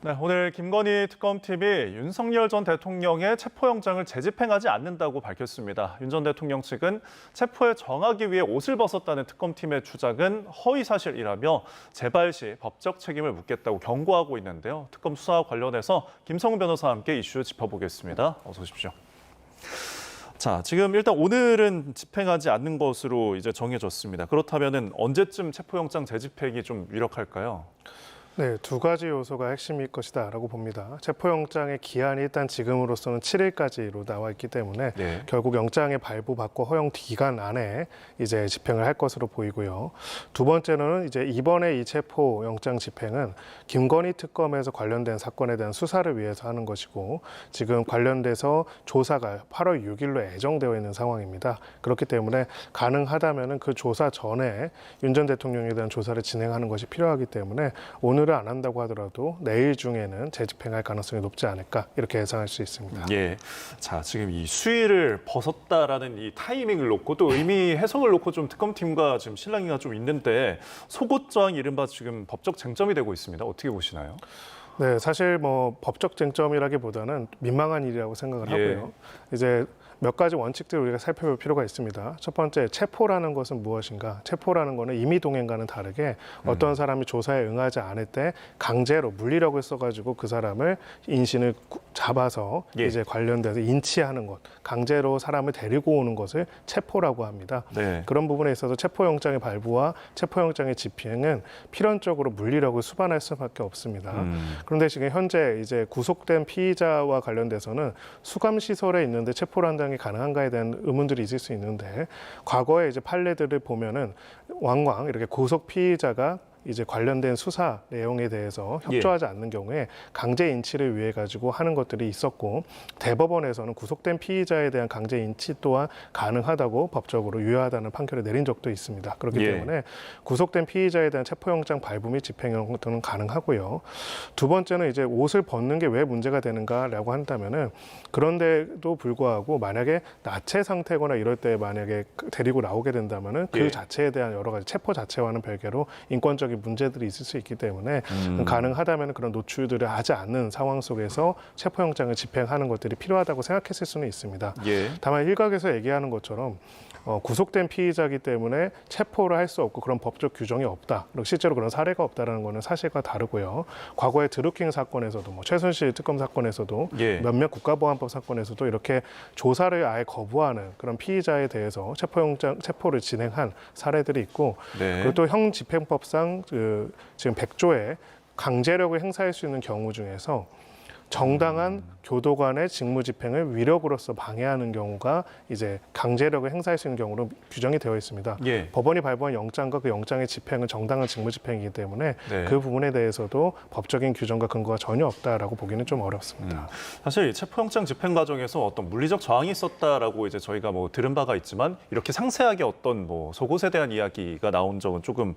네, 오늘 김건희 특검팀이 윤석열 전 대통령의 체포영장을 재집행하지 않는다고 밝혔습니다. 윤 전 대통령 측은 체포에 정하기 위해 옷을 벗었다는 특검팀의 주장은 허위사실이라며 재발 시 법적 책임을 묻겠다고 경고하고 있는데요. 특검 수사와 관련해서 김성훈 변호사와 함께 이슈 짚어보겠습니다. 어서 오십시오. 자, 지금 일단 오늘은 집행하지 않는 것으로 이제 정해졌습니다. 그렇다면은 언제쯤 체포영장 재집행이 좀 유력할까요? 네, 두 가지 요소가 핵심일 것이다라고 봅니다. 체포영장의 기한이 일단 지금으로서는 7일까지로 나와 있기 때문에 네. 결국 영장의 발부받고 허용 기간 안에 이제 집행을 할 것으로 보이고요. 두 번째로는 이제 이번에 이 체포영장 집행은 김건희 특검에서 관련된 사건에 대한 수사를 위해서 하는 것이고 지금 관련돼서 조사가 8월 6일로 예정되어 있는 상황입니다. 그렇기 때문에 가능하다면은 그 조사 전에 윤 전 대통령에 대한 조사를 진행하는 것이 필요하기 때문에 오늘은 안 한다고 하더라도 내일 중에는 재집행할 가능성이 높지 않을까 이렇게 예상할 수 있습니다. 예. 자, 지금 이 수위를 벗었다라는 이 타이밍을 놓고 또 의미 해석을 놓고 좀 특검팀과 지금 실랑이가 좀 있는데 속옷 저항 이른바 지금 법적 쟁점이 되고 있습니다. 어떻게 보시나요? 네, 사실 뭐 법적 쟁점이라기보다는 민망한 일이라고 생각을 하고요. 이제 몇 가지 원칙들을 우리가 살펴볼 필요가 있습니다. 첫 번째, 체포라는 것은 무엇인가? 체포라는 것은 임의동행과는 다르게 어떤 사람이 조사에 응하지 않을 때 강제로 물리력을 써가지고 그 사람을 인신을 잡아서 이제 관련돼서 인치하는 것, 강제로 사람을 데리고 오는 것을 체포라고 합니다. 네. 그런 부분에 있어서 체포영장의 발부와 체포영장의 집행은 필연적으로 물리력을 수반할 수밖에 없습니다. 그런데 지금 현재 이제 구속된 피의자와 관련돼서는 수감시설에 있는데 체포를 한다는 게 가능한가에 대한 의문들이 있을 수 있는데 과거에 이제 판례들을 보면은 왕왕 이렇게 구속 피의자가 이제 관련된 수사 내용에 대해서 협조하지 않는 경우에 강제 인치를 위해 가지고 하는 것들이 있었고 대법원에서는 구속된 피의자에 대한 강제 인치 또한 가능하다고 법적으로 유효하다는 판결을 내린 적도 있습니다. 그렇기 때문에 구속된 피의자에 대한 체포영장 발부 및 집행 등은 가능하고요. 두 번째는 이제 옷을 벗는 게 왜 문제가 되는가라고 한다면은 그런데도 불구하고 만약에 나체 상태거나 이럴 때 만약에 데리고 나오게 된다면은 그 자체에 대한 여러 가지 체포 자체와는 별개로 인권적 문제들이 있을 수 있기 때문에 가능하다면 그런 노출들을 하지 않는 상황 속에서 체포영장을 집행하는 것들이 필요하다고 생각했을 수는 있습니다. 다만 일각에서 얘기하는 것처럼 구속된 피의자이기 때문에 체포를 할 수 없고 그런 법적 규정이 없다. 그리고 실제로 그런 사례가 없다는 것은 사실과 다르고요. 과거의 드루킹 사건에서도 뭐 최순실 특검 사건에서도 몇몇 국가보안법 사건에서도 이렇게 조사를 아예 거부하는 그런 피의자에 대해서 체포를 진행한 사례들이 있고 그리고 또 형집행법상 지금 100조에 강제력을 행사할 수 있는 경우 중에서 정당한 교도관의 직무집행을 위력으로서 방해하는 경우가 이제 강제력을 행사할 수 있는 경우로 규정이 되어 있습니다. 법원이 발부한 영장과 그 영장의 집행은 정당한 직무집행이기 때문에 그 부분에 대해서도 법적인 규정과 근거가 전혀 없다라고 보기는 좀 어렵습니다. 사실 체포영장 집행 과정에서 어떤 물리적 저항이 있었다라고 이제 저희가 뭐 들은 바가 있지만 이렇게 상세하게 어떤 뭐 속옷에 대한 이야기가 나온 적은 조금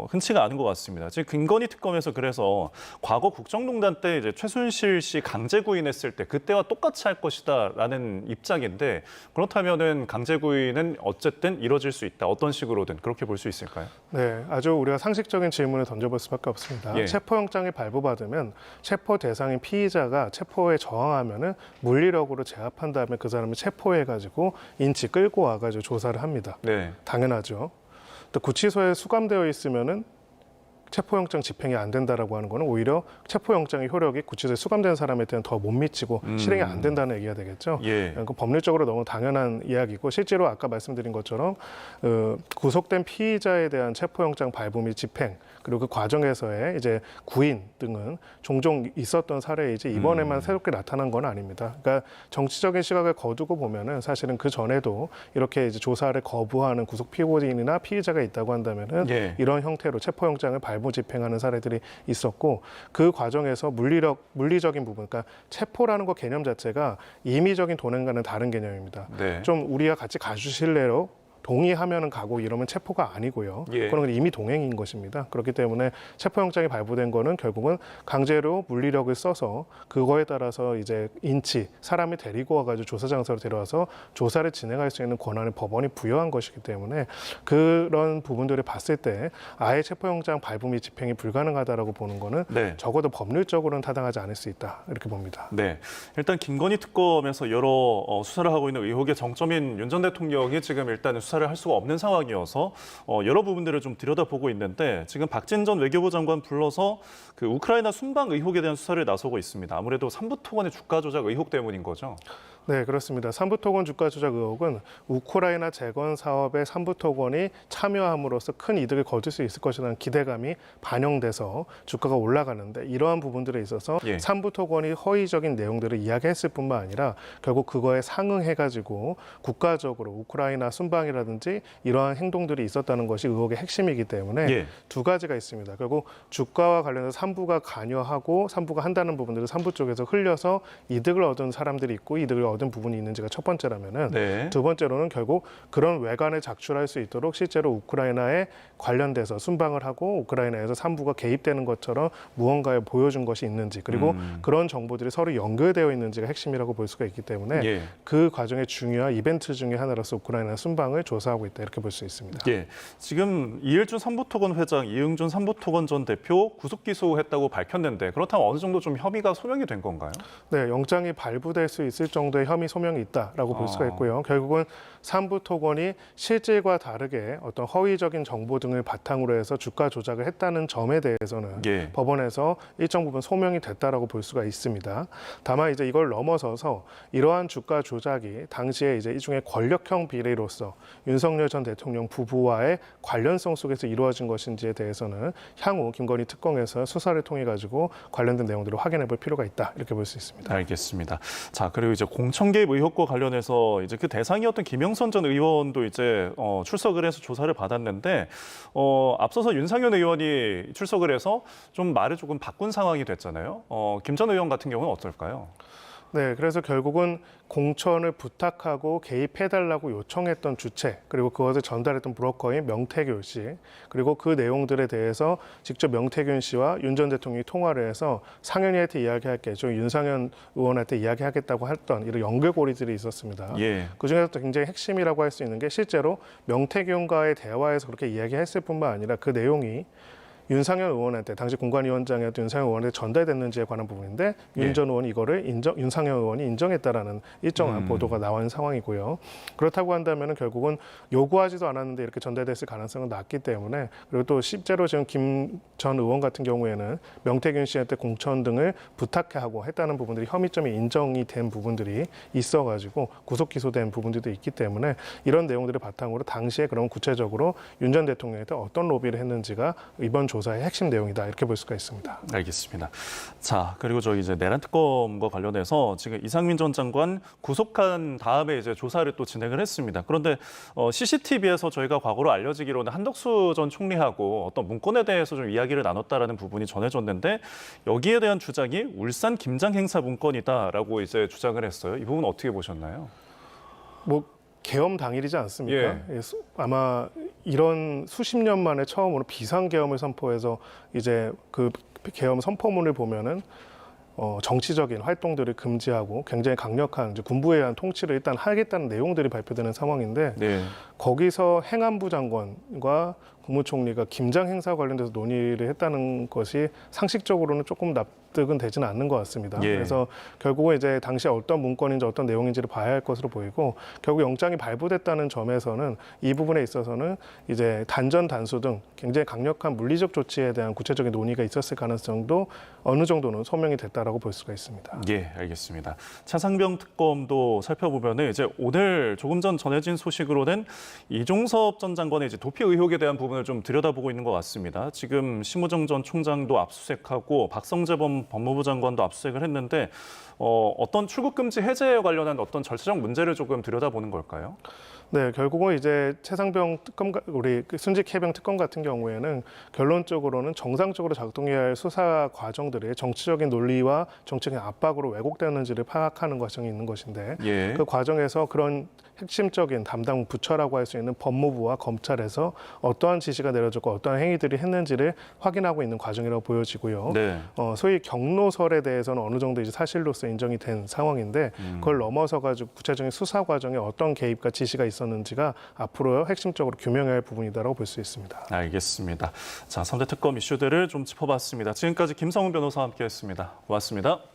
흔치가 않은 것 같습니다. 지금 김건희 특검에서 그래서 과거 국정농단 때 이제 최순실 씨 강제 구인했을 때 그때와 똑같이 할 것이다라는 입장인데 그렇다면은 강제 구인은 어쨌든 이뤄질 수 있다. 어떤 식으로든 그렇게 볼 수 있을까요? 네, 아주 우리가 상식적인 질문을 던져볼 수밖에 없습니다. 체포영장이 발부받으면 체포 대상인 피의자가 체포에 저항하면은 물리력으로 제압한 다음에 그 사람을 체포해가지고 인치 끌고 와가지고 조사를 합니다. 당연하죠. 또 구치소에 수감되어 있으면은 체포영장 집행이 안 된다라고 하는 거는 오히려 체포영장의 효력이 구치소에 수감된 사람에 대한 더 못 미치고 실행이 안 된다는 얘기가 되겠죠. 그러니까 법률적으로 너무 당연한 이야기고 실제로 아까 말씀드린 것처럼 구속된 피의자에 대한 체포영장 발부 및 집행 그리고 그 과정에서의 이제 구인 등은 종종 있었던 사례이지 이번에만 새롭게 나타난 건 아닙니다. 그러니까 정치적인 시각을 거두고 보면은 사실은 그 전에도 이렇게 이제 조사를 거부하는 구속 피고인이나 피의자가 있다고 한다면은 이런 형태로 체포영장을 발부 집행하는 사례들이 있었고 그 과정에서 물리적인 부분, 그러니까 체포라는 것 개념 자체가 임의적인 동행과는 다른 개념입니다. 좀 우리가 같이 가주실래로 동의하면은 가고 이러면 체포가 아니고요. 예. 그건 이미 동행인 것입니다. 그렇기 때문에 체포영장이 발부된 거는 결국은 강제로 물리력을 써서 그거에 따라서 이제 인치, 사람이 데리고 와가지고 조사 장소로 데려와서 조사를 진행할 수 있는 권한을 법원이 부여한 것이기 때문에 그런 부분들을 봤을 때 아예 체포영장 발부 및 집행이 불가능하다라고 보는 거는 네. 적어도 법률적으로는 타당하지 않을 수 있다 이렇게 봅니다. 네, 일단 김건희 특검에서 여러 수사를 하고 있는 의혹의 정점인 윤 전 대통령이 지금 일단은 수사를 할 수가 없는 상황이어서 여러 부분들을 좀 들여다보고 있는데 지금 박진 전 외교부 장관 불러서 그 우크라이나 순방 의혹에 대한 수사를 나서고 있습니다. 아무래도 삼부토건의 주가 조작 의혹 때문인 거죠. 네, 그렇습니다. 삼부토건 주가 조작 의혹은 우크라이나 재건 사업에 삼부토건이 참여함으로써 큰 이득을 거둘 수 있을 것이라는 기대감이 반영돼서 주가가 올라가는데 이러한 부분들에 있어서 예. 삼부토건이 허위적인 내용들을 이야기했을 뿐만 아니라 결국 그거에 상응해가지고 국가적으로 우크라이나 순방이라든지 이러한 행동들이 있었다는 것이 의혹의 핵심이기 때문에 예. 두 가지가 있습니다. 결국 주가와 관련해서 삼부가 관여하고 삼부가 한다는 부분들을 삼부 쪽에서 흘려서 이득을 얻은 사람들이 있고 이득을 얻은 부분이 있는지가 첫 번째라면은 네. 두 번째로는 결국 그런 외관을 작출할 수 있도록 실제로 우크라이나에 관련돼서 순방을 하고 우크라이나에서 삼부가 개입되는 것처럼 무언가를 보여준 것이 있는지 그리고 그런 정보들이 서로 연결되어 있는지가 핵심이라고 볼 수가 있기 때문에 예. 그 과정의 중요한 이벤트 중에 하나로서 우크라이나 순방을 조사하고 있다 이렇게 볼 수 있습니다. 예, 지금 이일준 삼부토건 회장, 이응준 삼부토건 전 대표 구속 기소했다고 밝혔는데 그렇다면 어느 정도 좀 혐의가 소명이 된 건가요? 네, 영장이 발부될 수 있을 정도의 혐의 소명이 있다라고 볼 수가 있고요. 결국은 삼부토건이 실질과 다르게 어떤 허위적인 정보 등을 바탕으로 해서 주가 조작을 했다는 점에 대해서는 예. 법원에서 일정 부분 소명이 됐다라고 볼 수가 있습니다. 다만 이제 이걸 넘어서서 이러한 주가 조작이 당시에 이제 일종의 권력형 비리로서 윤석열 전 대통령 부부와의 관련성 속에서 이루어진 것인지에 대해서는 향후 김건희 특검에서 수사를 통해 가지고 관련된 내용들을 확인해 볼 필요가 있다 이렇게 볼 수 있습니다. 알겠습니다. 자, 그리고 이제 공천 개입 의혹과 관련해서 이제 그 대상이었던 김영선 전 의원도 이제 출석을 해서 조사를 받았는데 앞서서 윤상현 의원이 출석을 해서 좀 말을 조금 바꾼 상황이 됐잖아요. 김 전 의원 같은 경우는 어떨까요? 네, 그래서 결국은 공천을 부탁하고 개입해달라고 요청했던 주체 그리고 그것을 전달했던 브로커인 명태균 씨 그리고 그 내용들에 대해서 직접 명태균 씨와 윤 전 대통령이 통화를 해서 상현이한테 이야기할게, 저 윤상현 의원한테 이야기하겠다고 했던 이런 연결고리들이 있었습니다. 예. 그중에서 굉장히 핵심이라고 할 수 있는 게 실제로 명태균과의 대화에서 그렇게 이야기했을 뿐만 아니라 그 내용이 윤상현 의원한테 당시 공관위원장이었던 윤상현 의원한테 전달됐는지에 관한 부분인데 윤 전 의원이 이거를 윤상현 의원이 인정했다라는 일정한 보도가 나온 상황이고요. 그렇다고 한다면 결국은 요구하지도 않았는데 이렇게 전달됐을 가능성은 낮기 때문에 그리고 또 실제로 지금 김 전 의원 같은 경우에는 명태균 씨한테 공천 등을 부탁하고 했다는 부분들이 혐의점이 인정이 된 부분들이 있어가지고 구속 기소된 부분들도 있기 때문에 이런 내용들을 바탕으로 당시에 그럼 구체적으로 윤 전 대통령한테 어떤 로비를 했는지가 이번 조사의 핵심 내용이다 이렇게 볼 수가 있습니다. 알겠습니다. 자, 그리고 저 이제 내란 특검과 관련해서 지금 이상민 전 장관 구속한 다음에 이제 조사를 또 진행을 했습니다. 그런데 CCTV에서 저희가 과거로 알려지기로는 한덕수 전 총리하고 어떤 문건에 대해서 좀 이야기를 나눴다라는 부분이 전해졌는데 여기에 대한 주장이 울산 김장 행사 문건이다라고 이제 주장을 했어요. 이 부분 어떻게 보셨나요? 뭐 계엄 당일이지 않습니까? 예. 아마 이런 수십 년 만에 처음으로 비상계엄을 선포해서 이제 그 계엄 선포문을 보면은 정치적인 활동들을 금지하고 굉장히 강력한 이제 군부에 의한 통치를 일단 하겠다는 내용들이 발표되는 상황인데 네. 거기서 행안부 장관과 국무총리가 김장 행사 관련돼서 논의를 했다는 것이 상식적으로는 조금 납득은 되지는 않는 것 같습니다. 예. 그래서 결국은 이제 당시에 어떤 문건인지 어떤 내용인지를 봐야 할 것으로 보이고 결국 영장이 발부됐다는 점에서는 이 부분에 있어서는 이제 단전 단수 등 굉장히 강력한 물리적 조치에 대한 구체적인 논의가 있었을 가능성도 어느 정도는 소명이 됐다라고 볼 수가 있습니다. 예, 알겠습니다. 차상병 특검도 살펴보면은 이제 오늘 조금 전 전해진 소식으로는 이종섭 전 장관의 이제 도피 의혹에 대한 부분을 좀 들여다보고 있는 것 같습니다. 지금 심우정 전 총장도 압수수색하고 박성재범 법무부 장관도 압수수색을 했는데 어떤 출국 금지 해제에 관련한 어떤 절차적 문제를 조금 들여다보는 걸까요? 네, 결국은 이제 최상병 특검, 우리 순직 해병 특검 같은 경우에는 결론적으로는 정상적으로 작동해야 할 수사 과정들이 정치적인 논리와 정치적인 압박으로 왜곡되는지를 파악하는 과정이 있는 것인데 예. 그 과정에서 그런 핵심적인 담당 부처라고 할 수 있는 법무부와 검찰에서 어떠한 지시가 내려졌고 어떠한 행위들이 했는지를 확인하고 있는 과정이라고 보여지고요. 네. 소위 경로설에 대해서는 어느 정도 이제 사실로서 인정이 된 상황인데 그걸 넘어서 가지고 구체적인 수사 과정에 어떤 개입과 지시가 있었는지가 앞으로 핵심적으로 규명해야 할 부분이다라고 볼 수 있습니다. 알겠습니다. 자, 3대 특검 이슈들을 좀 짚어봤습니다. 지금까지 김성훈 변호사와 함께했습니다. 고맙습니다.